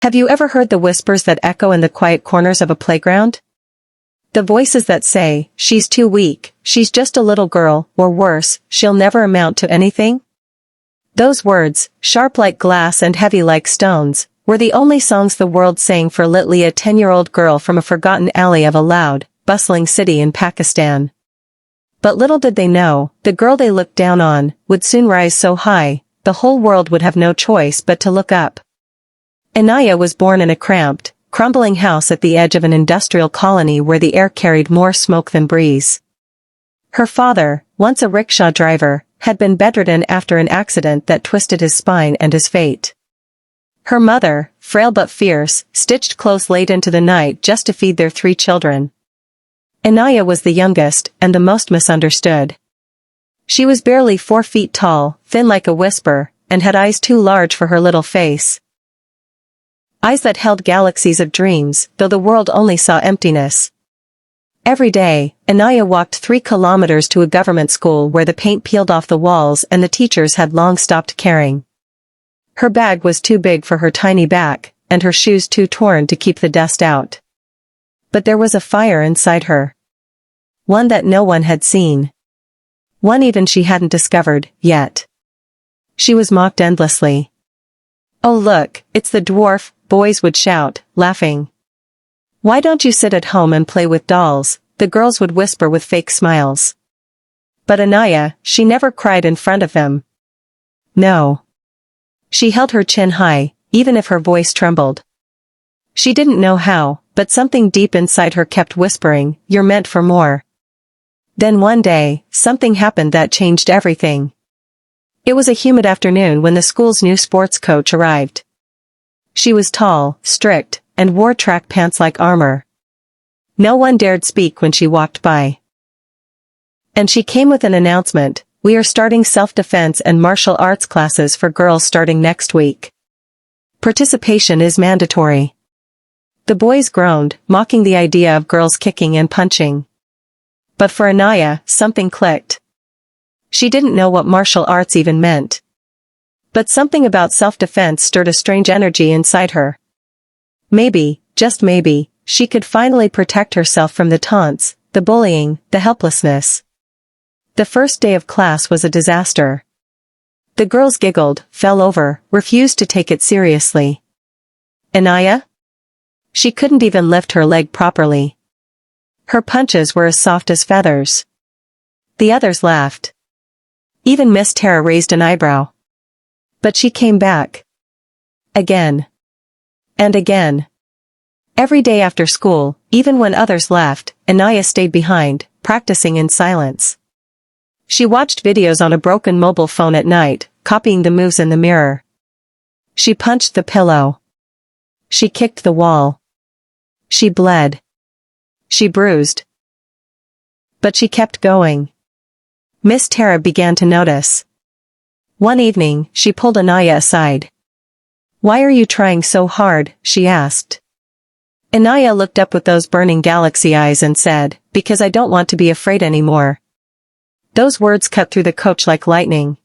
Have you ever heard the whispers that echo in the quiet corners of a playground? The voices that say, she's too weak, she's just a little girl, or worse, she'll never amount to anything? Those words, sharp like glass and heavy like stones, were the only songs the world sang for Ladki, a 10-year-old girl from a forgotten alley of a loud, bustling city in Pakistan. But little did they know, the girl they looked down on would soon rise so high, the whole world would have no choice but to look up. Inaaya was born in a cramped, crumbling house at the edge of an industrial colony where the air carried more smoke than breeze. Her father, once a rickshaw driver, had been bedridden after an accident that twisted his spine and his fate. Her mother, frail but fierce, stitched clothes late into the night just to feed their 3 children. Inaaya was the youngest and the most misunderstood. She was barely 4 feet tall, thin like a whisper, and had eyes too large for her little face. Eyes that held galaxies of dreams, though the world only saw emptiness. Every day, Inaaya walked 3 kilometers to a government school where the paint peeled off the walls and the teachers had long stopped caring. Her bag was too big for her tiny back, and her shoes too torn to keep the dust out. But there was a fire inside her. One that no one had seen. One even she hadn't discovered, yet. She was mocked endlessly. "Oh look, it's the dwarf," boys would shout, laughing. "Why don't you sit at home and play with dolls?" the girls would whisper with fake smiles. But Inaaya, she never cried in front of them. No. She held her chin high, even if her voice trembled. She didn't know how, but something deep inside her kept whispering, "You're meant for more." Then one day, something happened that changed everything. It was a humid afternoon when the school's new sports coach arrived. She was tall, strict, and wore track pants like armor. No one dared speak when she walked by. And she came with an announcement: "We are starting self-defense and martial arts classes for girls starting next week. Participation is mandatory." The boys groaned, mocking the idea of girls kicking and punching. But for Inaaya, something clicked. She didn't know what martial arts even meant. But something about self-defense stirred a strange energy inside her. Maybe, just maybe, she could finally protect herself from the taunts, the bullying, the helplessness. The first day of class was a disaster. The girls giggled, fell over, refused to take it seriously. Inaaya? She couldn't even lift her leg properly. Her punches were as soft as feathers. The others laughed. Even Miss Tara raised an eyebrow. But she came back. Again. And again. Every day after school, even when others left, Inaaya stayed behind, practicing in silence. She watched videos on a broken mobile phone at night, copying the moves in the mirror. She punched the pillow. She kicked the wall. She bled. She bruised. But she kept going. Miss Tara began to notice. One evening, she pulled Inaaya aside. "Why are you trying so hard?" she asked. Inaaya looked up with those burning galaxy eyes and said, "Because I don't want to be afraid anymore." Those words cut through the coach like lightning.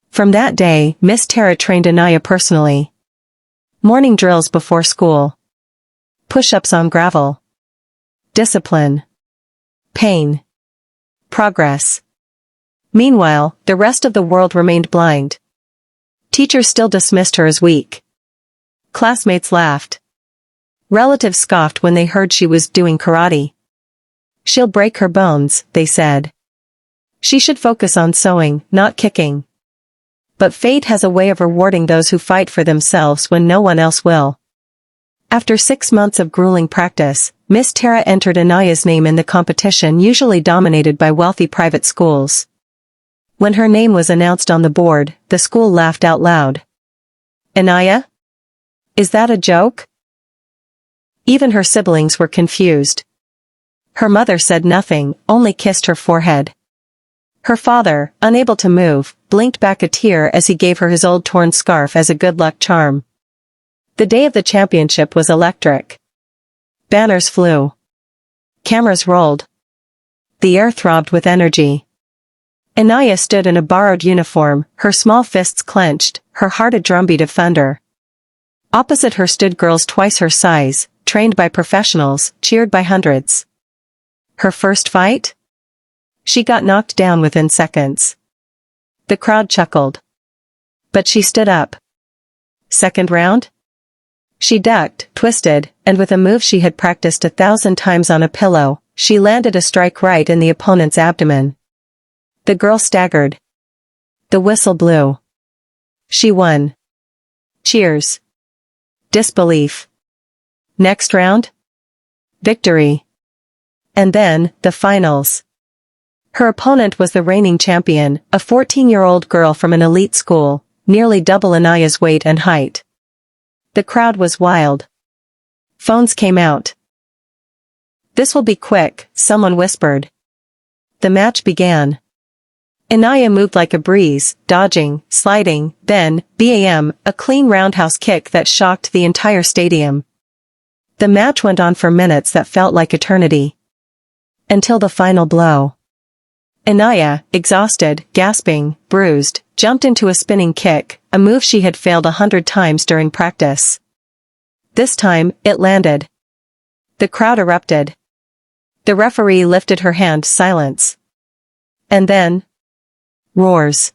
From that day, Miss Tara trained Inaaya personally. Morning drills before school. Push-ups on gravel. Discipline. Pain. Progress. Meanwhile, the rest of the world remained blind. Teachers still dismissed her as weak. Classmates laughed. Relatives scoffed when they heard she was doing karate. "She'll break her bones," they said. "She should focus on sewing, not kicking." But fate has a way of rewarding those who fight for themselves when no one else will. After 6 months of grueling practice, Miss Tara entered Inaaya's name in the competition usually dominated by wealthy private schools. When her name was announced on the board, the school laughed out loud. "Inaaya? Is that a joke?" Even her siblings were confused. Her mother said nothing, only kissed her forehead. Her father, unable to move, blinked back a tear as he gave her his old torn scarf as a good luck charm. The day of the championship was electric. Banners flew. Cameras rolled. The air throbbed with energy. Inaaya stood in a borrowed uniform, her small fists clenched, her heart a drumbeat of thunder. Opposite her stood girls twice her size, trained by professionals, cheered by hundreds. Her first fight? She got knocked down within seconds. The crowd chuckled. But she stood up. Second round? She ducked, twisted, and with a move she had practiced 1,000 times on a pillow, she landed a strike right in the opponent's abdomen. The girl staggered. The whistle blew. She won. Cheers. Disbelief. Next round? Victory. And then, the finals. Her opponent was the reigning champion, a 14-year-old girl from an elite school, nearly double Inaaya's weight and height. The crowd was wild. Phones came out. "This will be quick," someone whispered. The match began. Inaaya moved like a breeze, dodging, sliding, then, bam, a clean roundhouse kick that shocked the entire stadium. The match went on for minutes that felt like eternity. Until the final blow. Inaaya, exhausted, gasping, bruised, jumped into a spinning kick, a move she had failed 100 times during practice. This time, it landed. The crowd erupted. The referee lifted her hand, silence. And then, roars.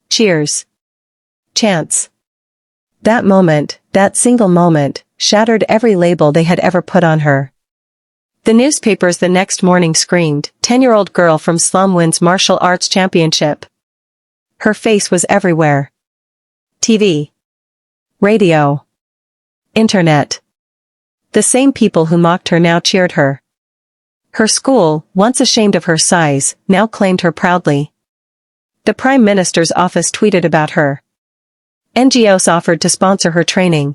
Cheers. Chants. That moment, that single moment, shattered every label they had ever put on her. The newspapers the next morning screamed, "10-year-old girl from slum wins martial arts championship." Her face was everywhere. TV. Radio. Internet. The same people who mocked her now cheered her. Her school, once ashamed of her size, now claimed her proudly. The Prime Minister's office tweeted about her. NGOs offered to sponsor her training.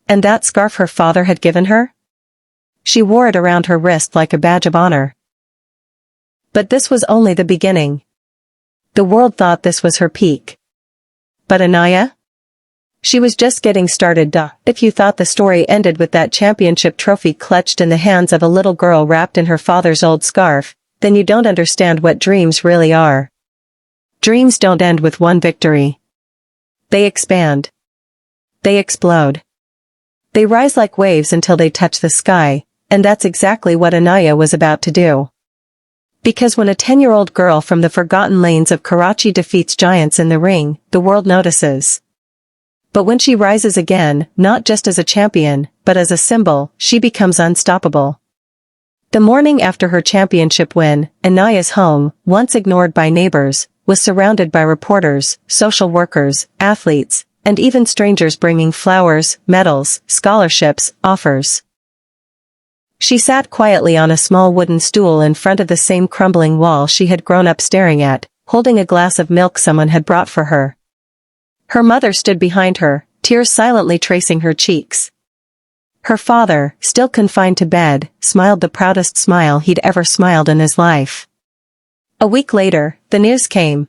And that scarf her father had given her? She wore it around her wrist like a badge of honor. But this was only the beginning. The world thought this was her peak. But Inaaya? She was just getting started. If you thought the story ended with that championship trophy clutched in the hands of a little girl wrapped in her father's old scarf, then you don't understand what dreams really are. Dreams don't end with one victory. They expand. They explode. They rise like waves until they touch the sky, and that's exactly what Inaaya was about to do. Because when a 10-year-old girl from the forgotten lanes of Karachi defeats giants in the ring, the world notices. But when she rises again, not just as a champion, but as a symbol, she becomes unstoppable. The morning after her championship win, Inaaya's home, once ignored by neighbors, was surrounded by reporters, social workers, athletes, and even strangers bringing flowers, medals, scholarships, offers. She sat quietly on a small wooden stool in front of the same crumbling wall she had grown up staring at, holding a glass of milk someone had brought for her. Her mother stood behind her, tears silently tracing her cheeks. Her father, still confined to bed, smiled the proudest smile he'd ever smiled in his life. A week later, the news came,